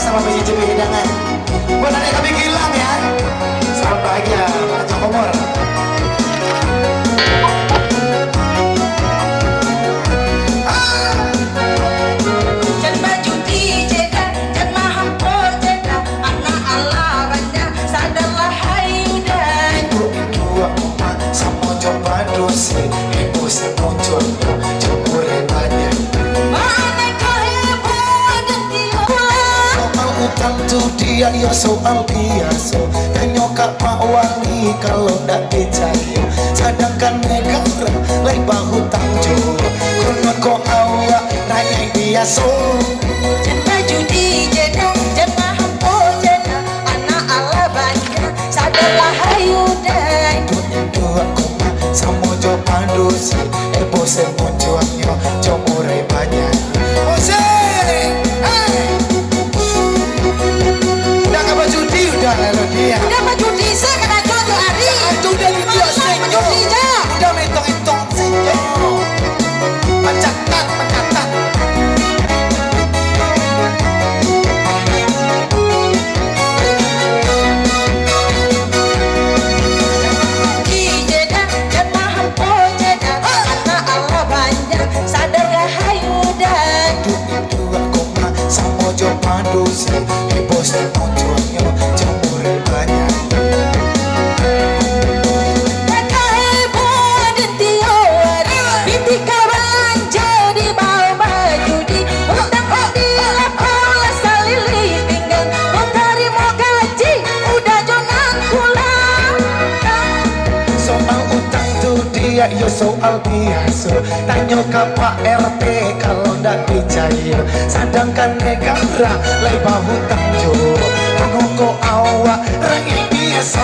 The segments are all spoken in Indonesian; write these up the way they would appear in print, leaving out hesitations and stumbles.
sama PJJ Hidangan. Buat adik kami Gilang ya. Selamat bahagia, Raja Komor. Dia ya soal biasa dan nyokap Pak Wali kalau ndak percaya sedangkan negara lain bahu tangjo kono kok awak rakyat biasa jangan judi jangan hampo jangan anak ala banyak sadarlah hayu dai dua koma sama jo pandusi bose monjoanyo jo murai banyak bose udah lalu dia udah maju di saya kena jodoh hari itu udah video senyo udah mentong-mentong senyo pencatan jeda jangan hampo jeda anak Allah banyak sadarlah hayu dan dua koma sama jo pandusi bos monjoanyo jemure banyak mereka heboh dan tiawari bitika belanja di bawah baju di utang di lapola salili pinggang mau terima gaji udah jangan pulang soal utang tuh dia yo soal biasa tanya ke Pak RT kalau ndak percaya sedangkan negara lai bahu tangjo kono awak rakyat biasa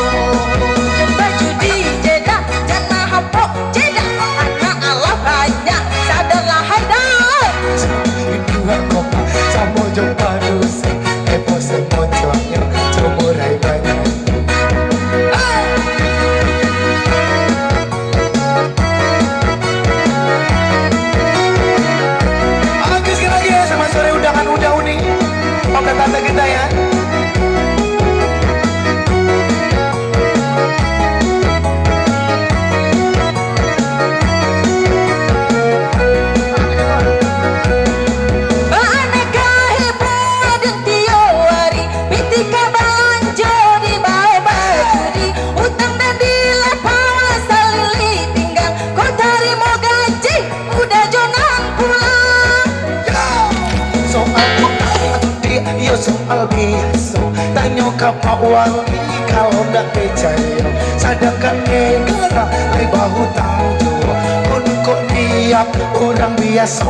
baju di jeda jangan hampo jeda anak Allah banyak sadarlah haidai dua koma sama jo padusi bos monjoanyo jumurai banyak udah unik oke tante kita ya aneka heboh dan tiawari bitika belanja di bawah baju di utang dan di lapola salili pinggang kau terima gaji udah jangan pulang soal utang dia yo soal biasa tanya ke Pak Wali kalau ndak percaya sedangkan negara lai bahu tangjo kono kok tiap orang biasa